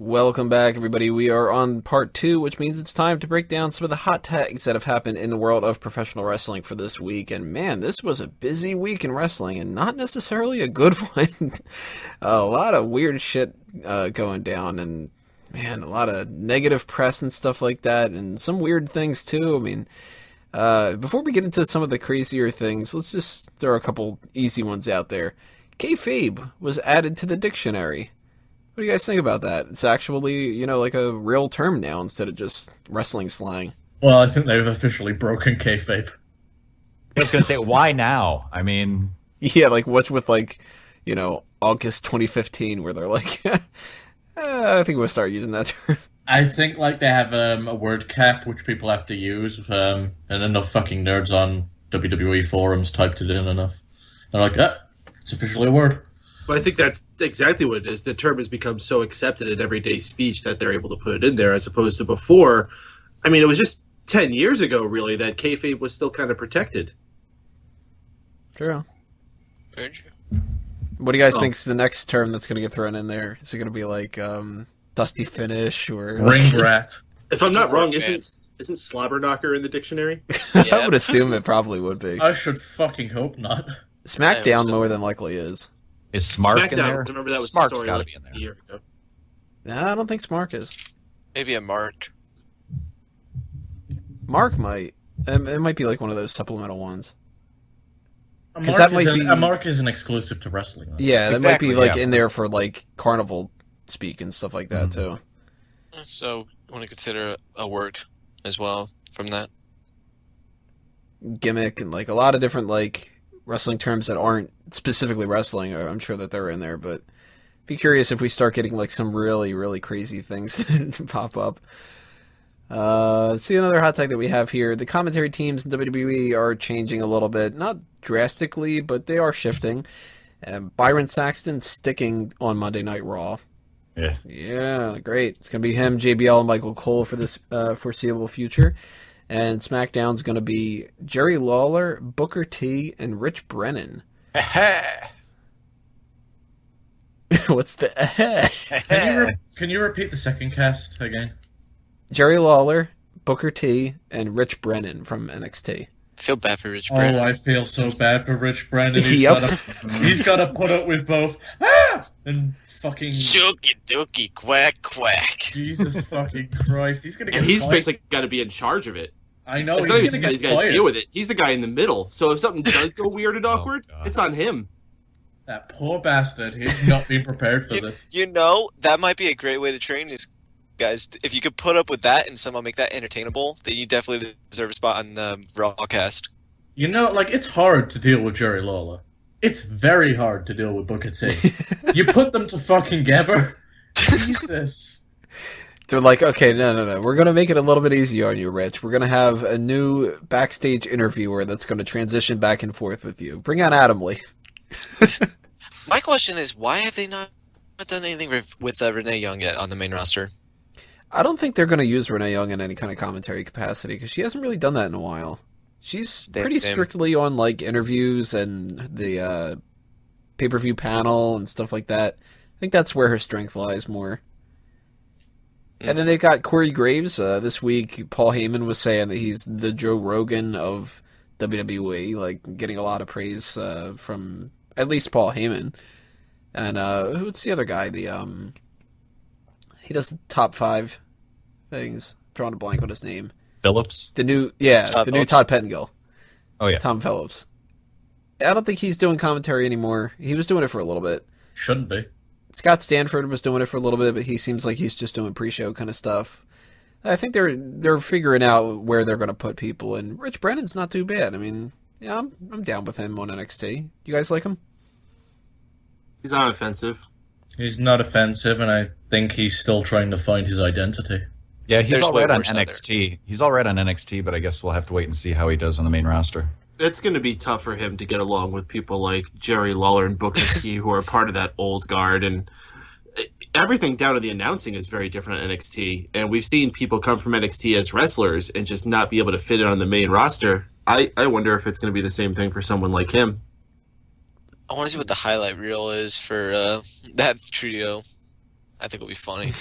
Welcome back, everybody. We are on part 2, which means it's time to break down some of the hot tags that have happened in the world of professional wrestling for this week. And man, this was a busy week in wrestling, and not necessarily a good one. A lot of weird shit going down, and man, a lot of negative press and stuff like that, and some weird things too. I mean, before we get into some of the crazier things, let's just throw a couple easy ones out there. Kayfabe was added to the dictionary. What do you guys think about that? It's actually, like a real term now instead of just wrestling slang. Well, I think they've officially broken kayfabe. I was going to say, why now? I mean... Yeah, what's with, August 2015 where they're like, I think we'll start using that term. I think, they have a word cap which people have to use, and enough fucking nerds on WWE forums typed it in enough. They're like, it's officially a word. But I think that's exactly what it is. The term has become so accepted in everyday speech that they're able to put it in there, as opposed to before. I mean, it was just 10 years ago, really, that kayfabe was still kind of protected. True. Very true. What do you guys think is the next term that's going to get thrown in there? Is it going to be like dusty finish or ring rat? If I'm not wrong, isn't slobber knocker in the dictionary? I would assume it probably would be. I should fucking hope not. SmackDown more than likely is. Is Smark SmackDown, in there? Remember that was Smark's the story got to be in there. a year ago. Nah, I don't think Smark is. Maybe a mark. Mark might. It might be like one of those supplemental ones. A mark isn't exclusive to wrestling. Though. Yeah, that exactly, might be in there for carnival speak and stuff like that too. So, I want to consider a word as well from that. Gimmick and a lot of different wrestling terms that aren't specifically wrestling. I'm sure that they're in there, but be curious if we start getting some really, really crazy things pop up. See another hot tag that we have here. The commentary teams in WWE are changing a little bit, not drastically, but they are shifting. Byron Saxton sticking on Monday Night Raw. Yeah, great. It's going to be him, JBL, and Michael Cole for this foreseeable future. And SmackDown's going to be Jerry Lawler, Booker T, and Rich Brennan. What's the Can you repeat the second cast again? Jerry Lawler, Booker T, and Rich Brennan from NXT. I feel bad for Rich Brennan. Oh, I feel so bad for Rich Brennan. Yep. He's got to put up with both. And fucking... Chooky dookie, quack, quack. Jesus fucking Christ. He's going to get And he's fired. basically got to be in charge of it. I know, It's not even he's just that going to he's got to get deal fired. with it. He's the guy in the middle. So if something does go weird and awkward, it's on him. That poor bastard. He's not been prepared for this. That might be a great way to train these guys. If you could put up with that and somehow make that entertainable, then you definitely deserve a spot on the Rawcast. It's hard to deal with Jerry Lawler. It's very hard to deal with Booker T. You put them to fucking together. Jesus. They're like, okay, no. We're going to make it a little bit easier on you, Rich. We're going to have a new backstage interviewer that's going to transition back and forth with you. Bring on Adam Lee. My question is, why have they not done anything with Renee Young yet on the main roster? I don't think they're going to use Renee Young in any kind of commentary capacity because she hasn't really done that in a while. She's pretty strictly on interviews and the pay-per-view panel and stuff like that. I think that's where her strength lies more. And then they've got Corey Graves. This week, Paul Heyman was saying that he's the Joe Rogan of WWE, getting a lot of praise from at least Paul Heyman. And what's the other guy? He does the top 5 things. I'm drawing a blank on his name. Phillips? The new Phillips. Todd Pettengill. Oh, yeah. Tom Phillips. I don't think he's doing commentary anymore. He was doing it for a little bit. Shouldn't be. Scott Stanford was doing it for a little bit, but he seems like he's just doing pre-show kind of stuff. I think they're figuring out where they're going to put people, and Rich Brennan's not too bad. I mean, yeah, I'm down with him on NXT. You guys like him? He's not offensive. He's not offensive, and I think he's still trying to find his identity. Yeah, he's There's all way right on worse out NXT. He's all right on NXT, but I guess we'll have to wait and see how he does on the main roster. It's going to be tough for him to get along with people like Jerry Lawler and Booker T, who are part of that old guard. And everything down to the announcing is very different at NXT. And we've seen people come from NXT as wrestlers and just not be able to fit it on the main roster. I wonder if it's going to be the same thing for someone like him. I want to see what the highlight reel is for that trio. I think it'll be funny.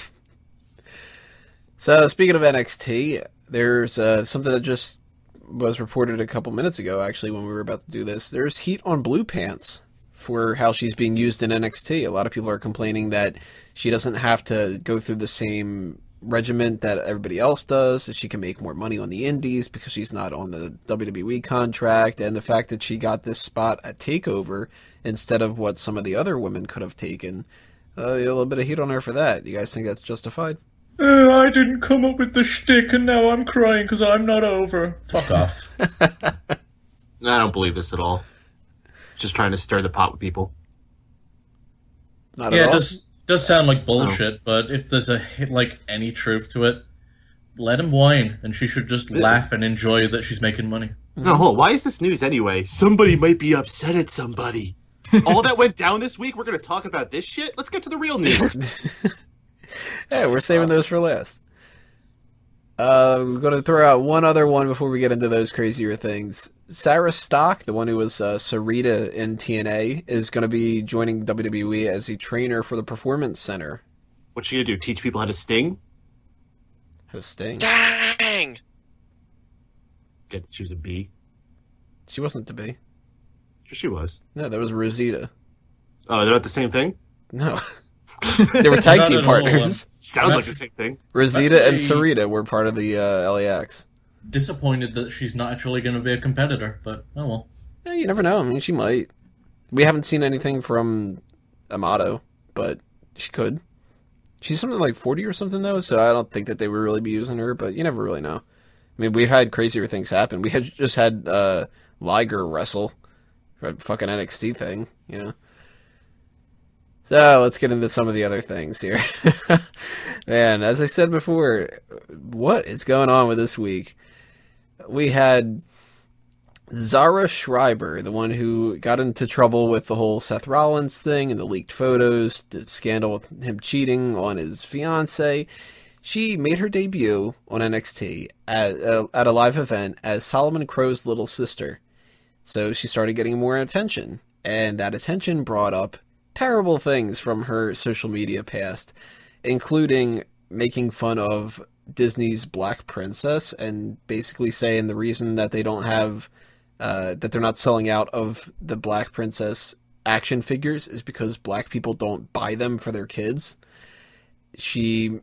So, speaking of NXT, there's something that just was reported a couple minutes ago, actually, when we were about to do this. There's heat on Blue Pants for how she's being used in NXT. A lot of people are complaining that she doesn't have to go through the same regiment that everybody else does, that she can make more money on the indies because she's not on the WWE contract, and the fact that she got this spot at TakeOver instead of what some of the other women could have taken. A little bit of heat on her for that. You guys think that's justified? I didn't come up with the shtick, and now I'm crying because I'm not over. Fuck off. I don't believe this at all. Just trying to stir the pot with people. Not at all? It does sound like bullshit, but if there's any truth to it, let him whine, and she should just laugh and enjoy that she's making money. No, hold on. Why is this news anyway? Somebody might be upset at somebody. All that went down this week, we're going to talk about this shit? Let's get to the real news. Yeah, we're saving those for last. We're going to throw out one other one before we get into those crazier things. Sarah Stock, the one who was Sarita in TNA, is going to be joining WWE as a trainer for the Performance Center. What's she going to do? Teach people how to sting? How to sting? Dang! Get to choose a B? She wasn't to be. Sure she was. No, that was Rosita. Oh, they're not the same thing? No. They were tag Not team at all. partners. Sounds like the same thing. Rosita and Sarita were part of the LAX. Disappointed that she's not actually going to be a competitor, but oh well. Yeah, you never know. I mean, she might. We haven't seen anything from Amato, but she could. She's something like 40 or something, though, so I don't think that they would really be using her, but you never really know. I mean, we've had crazier things happen. We had just had Liger wrestle for a fucking NXT thing, you know? So, let's get into some of the other things here. Man, as I said before, what is going on with this week? We had Zahra Schreiber, the one who got into trouble with the whole Seth Rollins thing and the leaked photos, the scandal with him cheating on his fiancée. She made her debut on NXT at a live event as Solomon Crow's little sister. So she started getting more attention, and that attention brought up terrible things from her social media past, including making fun of Disney's Black Princess and basically saying the reason that they don't have, that they're not selling out of the Black Princess action figures is because black people don't buy them for their kids. She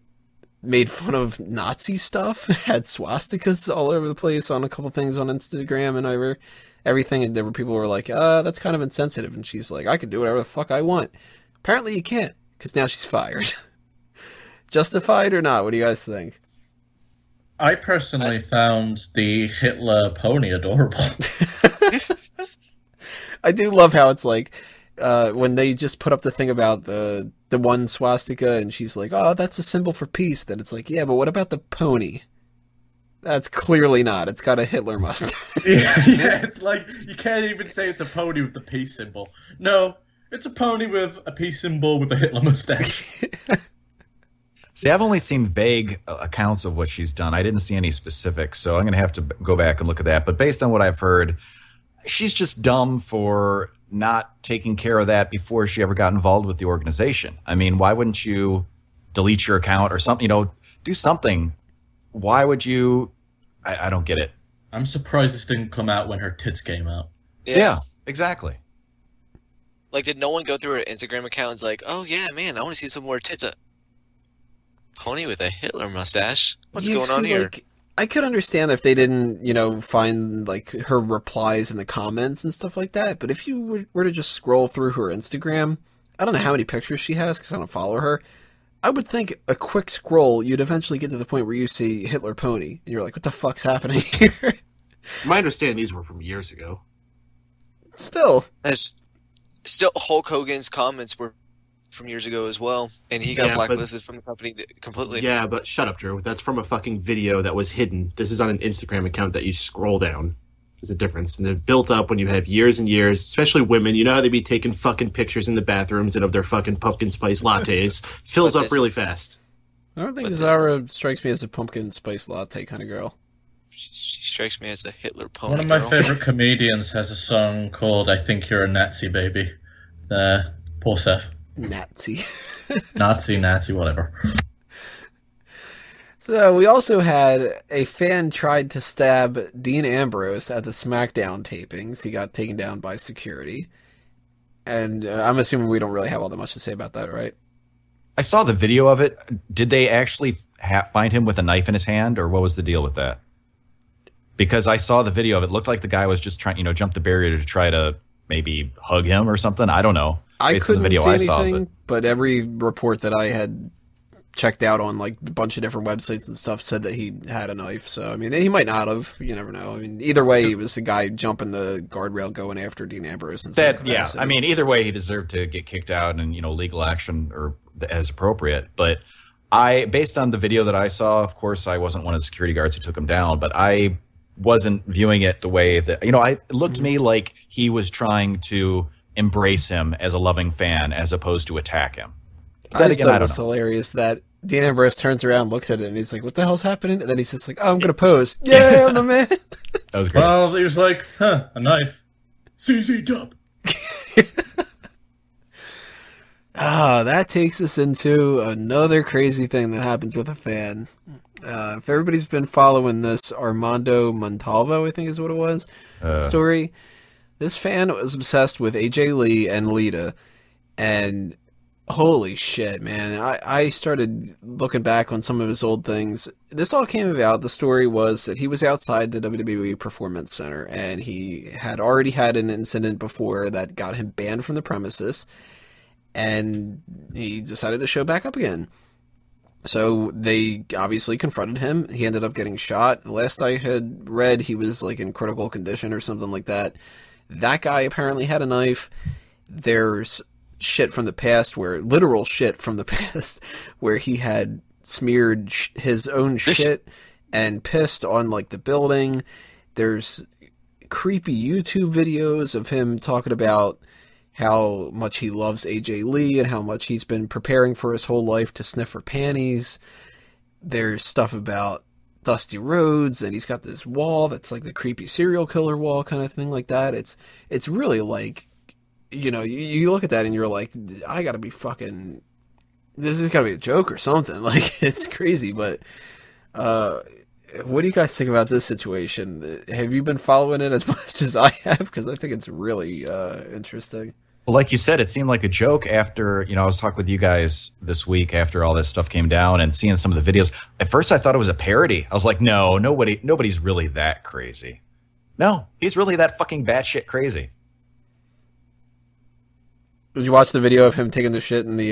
made fun of Nazi stuff, had swastikas all over the place on a couple things on Instagram and everything, and there were people who were like, that's kind of insensitive, and she's like, I can do whatever the fuck I want. Apparently you can't, because now she's fired. Justified or not? What do you guys think? I personally found the Hitler pony adorable. I do love how it's like, when they just put up the thing about the one swastika, and she's like, oh, that's a symbol for peace, then it's like, yeah, but what about the pony? That's clearly not. It's got a Hitler mustache. Yeah, it's like, you can't even say it's a pony with the peace symbol. No, it's a pony with a peace symbol with a Hitler mustache. See, I've only seen vague accounts of what she's done. I didn't see any specifics, so I'm going to have to go back and look at that. But based on what I've heard, she's just dumb for not taking care of that before she ever got involved with the organization. I mean, why wouldn't you delete your account or something? You know, do something. Why would you? I don't get it. I'm surprised this didn't come out when her tits came out. Yeah, exactly. Like, did no one go through her Instagram account and was like, oh yeah, man, I want to see some more tits? Pony with a Hitler mustache? What's going on here? Like, I could understand if they didn't, find, like, her replies in the comments and stuff like that, but if you were to just scroll through her Instagram, I don't know how many pictures she has because I don't follow her. I would think a quick scroll, you'd eventually get to the point where you see Hitler pony, and you're like, what the fuck's happening here? My understanding, these were from years ago. Still, Hulk Hogan's comments were from years ago as well, and he got blacklisted from the company completely. Yeah, but shut up, Drew. That's from a fucking video that was hidden. This is on an Instagram account that you scroll down. There's a difference. And they're built up when you have years and years, especially women. You know how they be taking fucking pictures in the bathrooms and of their fucking pumpkin spice lattes. Fills up really fast. I don't think Zahra strikes me as a pumpkin spice latte kind of girl. She strikes me as a Hitler pony. One of my favorite comedians has a song called I Think You're a Nazi Baby. Poor Seth. Nazi. Nazi, whatever. So we also had a fan tried to stab Dean Ambrose at the SmackDown tapings. He got taken down by security. And I'm assuming we don't really have all that much to say about that, right? I saw the video of it. Did they actually find him with a knife in his hand, or what was the deal with that? Because I saw the video of it. It looked like the guy was just trying, jump the barrier to try to maybe hug him or something. I don't know. I couldn't see anything, but every report that I had checked out on like a bunch of different websites and stuff said that he had a knife. So, I mean, he might not have. You never know. I mean, either way, he was the guy jumping the guardrail going after Dean Ambrose. Yeah, I mean, either way, he deserved to get kicked out and, legal action or as appropriate. But based on the video that I saw, of course, I wasn't one of the security guards who took him down, but I wasn't viewing it the way that, it looked to me like he was trying to embrace him as a loving fan as opposed to attack him. I just thought it was hilarious that Dean Ambrose turns around, looks at it, and he's like, what the hell's happening? And then he's just like, oh, I'm going to pose. Yeah, I'm the man. That was great. Well, he was like, a knife. CZ dub. That takes us into another crazy thing that happens with a fan. If everybody's been following this Armando Montalvo, I think is what it was, story, this fan was obsessed with AJ Lee and Lita, and holy shit, man. I started looking back on some of his old things. This all came about, the story was that he was outside the WWE Performance Center, and he had already had an incident before that got him banned from the premises, and he decided to show back up again. So they obviously confronted him. He ended up getting shot. Last I had read, he was like in critical condition or something like that. That guy apparently had a knife. There's shit from the past literal shit from the past where he had smeared his own shit and pissed on like the building. There's creepy YouTube videos of him talking about how much he loves AJ Lee and how much he's been preparing for his whole life to sniff her panties. There's stuff about Dusty Rhodes, and he's got this wall that's like the creepy serial killer wall kind of thing like that. It's really like, you look at that and you're like, I gotta be fucking, this has gotta be a joke or something. Like, it's crazy, but what do you guys think about this situation? Have you been following it as much as I have? Because I think it's really interesting. Well, like you said, it seemed like a joke after, I was talking with you guys this week after all this stuff came down and seeing some of the videos. At first, I thought it was a parody. I was like, no, nobody's really that crazy. No, he's really that fucking batshit crazy. Did you watch the video of him taking the shit in the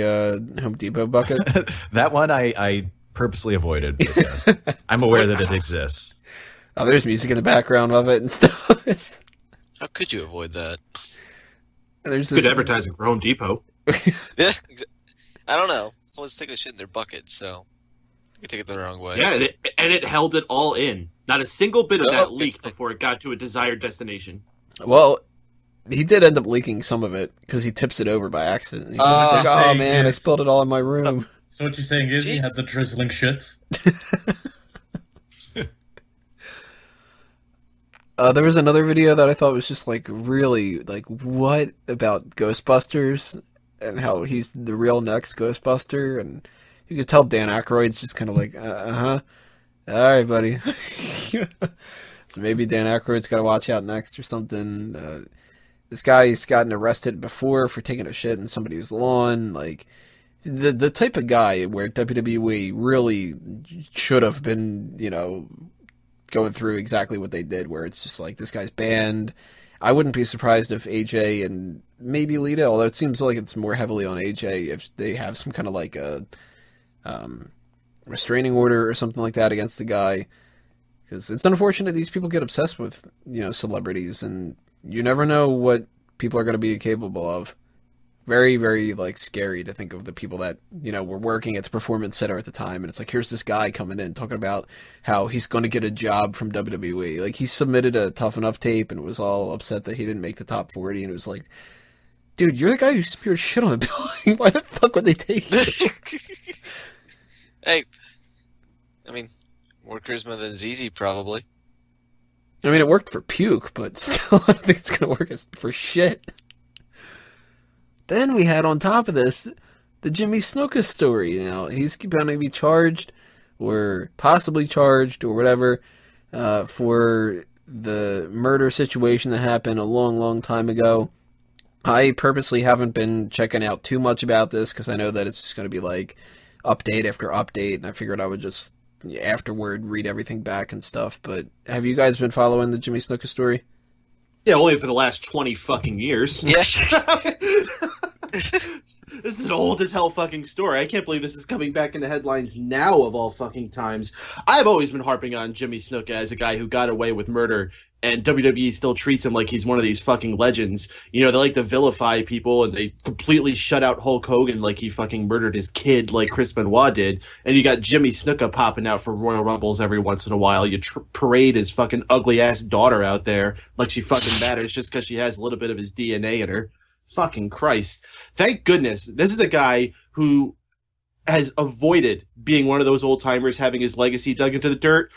Home Depot bucket? That one I purposely avoided because I'm aware that it exists. Oh, there's music in the background of it and stuff. How could you avoid that? There's good advertising for Home Depot. Yeah, I don't know. Someone's taking a shit in their bucket, so you can take it the wrong way. Yeah, and it held it all in. Not a single bit of that leaked before it got to a desired destination. Well, he did end up leaking some of it because he tips it over by accident. He's like, oh man, I spilled it all in my room. So what you're saying is he had the drizzling shits? There was another video that I thought was just like really like, what about Ghostbusters and how he's the real next Ghostbuster, and you could tell Dan Aykroyd's just kind of like, all right, buddy. So maybe Dan Aykroyd's got to watch out next or something. This guy's gotten arrested before for taking a shit in somebody's lawn, like the type of guy where WWE really should have been, going through exactly what they did, where it's just like, this guy's banned. I wouldn't be surprised if AJ and maybe Lita, although it seems like it's more heavily on AJ, if they have some kind of like a restraining order or something like that against the guy. Because it's unfortunate these people get obsessed with, celebrities, and you never know what people are going to be capable of. Very, very, like, scary to think of the people that, were working at the Performance Center at the time, and it's like, here's this guy coming in talking about how he's going to get a job from WWE. Like, he submitted a Tough Enough tape and was all upset that he didn't make the top 40, and it was like, dude, you're the guy who smeared shit on the building. Why the fuck would they take you? Hey, I mean, more charisma than ZZ, probably. I mean, it worked for puke, but still, I think it's going to work for shit. Then we had on top of this the Jimmy Snuka story. He's going to be charged or possibly charged or whatever for the murder situation that happened a long, long time ago. I purposely haven't been checking out too much about this because I know that it's just going to be like update after update, and I figured I would just afterward read everything back and stuff. But have you guys been following the Jimmy Snuka story? Yeah, only for the last 20 fucking years. Yeah. This is an old as hell fucking story. I can't believe this is coming back in the headlines now of all fucking times. I've always been harping on Jimmy Snuka as a guy who got away with murder, and WWE still treats him like he's one of these fucking legends. You know, they like to vilify people, and they completely shut out Hulk Hogan like he fucking murdered his kid like Chris Benoit did. And you got Jimmy Snuka popping out for Royal Rumbles every once in a while. You parade his fucking ugly-ass daughter out there like she fucking matters just because she has a little bit of his DNA in her. Fucking Christ. Thank goodness. This is a guy who has avoided being one of those old-timers having his legacy dug into the dirt,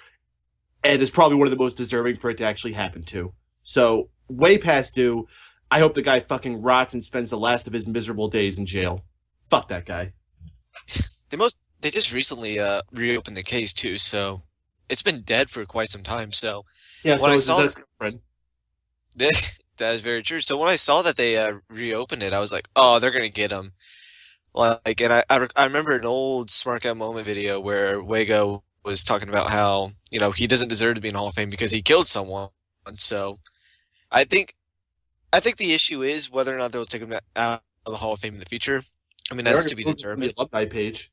and is probably one of the most deserving for it to actually happen to. So, way past due. I hope the guy fucking rots and spends the last of his miserable days in jail. Fuck that guy. They just recently reopened the case too, so it's been dead for quite some time. So Yeah, when so I is saw his ex-girlfriend. that is very true. So when I saw that they reopened it, I was like, oh, they're gonna get him. Like, and I remember an old Smark Out Moment video where Wago was talking about how, you know, he doesn't deserve to be in Hall of Fame because he killed someone. So I think the issue is whether or not they'll take him out of the Hall of Fame in the future. I mean, that's to be determined. The alumni page.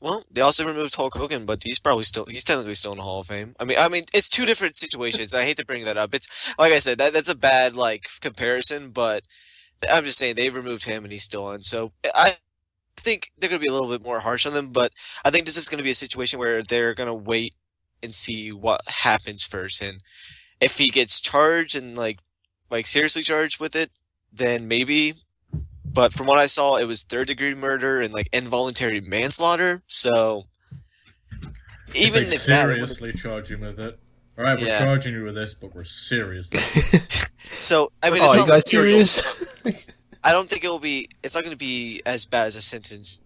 Well, they also removed Hulk Hogan, but he's technically still in the Hall of Fame. I mean, it's two different situations. I hate to bring that up. It's like I said, that's a bad like comparison, but I'm just saying they've removed him and he's still in. So I think they're going to be a little bit more harsh on them, but I think this is going to be a situation where they're going to wait and see what happens first. And if he gets charged and like seriously charged with it, then maybe. But from what I saw, it was third-degree murder and like involuntary manslaughter. So even if that seriously charge him with it, all right, we're charging you with this, but we're serious. So I mean, oh, it's you not guys serious? I don't think it's not going to be as bad as a sentence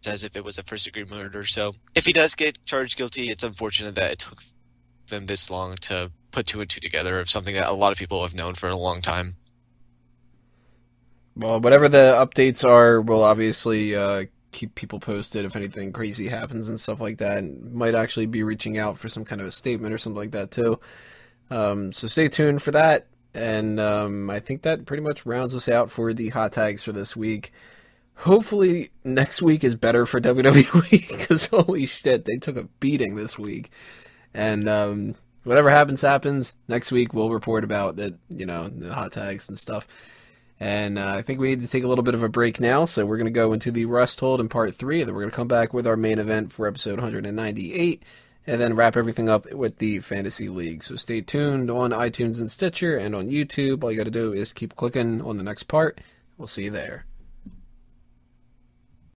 as if it was a first-degree murder. So if he does get charged guilty, it's unfortunate that it took them this long to put two and two together of something that a lot of people have known for a long time. Well, whatever the updates are, we'll obviously keep people posted if anything crazy happens and stuff like that. And might actually be reaching out for some kind of a statement or something like that too. So stay tuned for that. And I think that pretty much rounds us out for the hot tags for this week. Hopefully next week is better for WWE because holy shit, they took a beating this week. And whatever happens. Next week we'll report about that, you know, the hot tags and stuff. And I think we need to take a little bit of a break now, so we're going to go into the Rust Hold in Part 3, and then we're going to come back with our main event for episode 198, and then wrap everything up with the Fantasy League. So stay tuned on iTunes and Stitcher, and on YouTube. All you got to do is keep clicking on the next part. We'll see you there.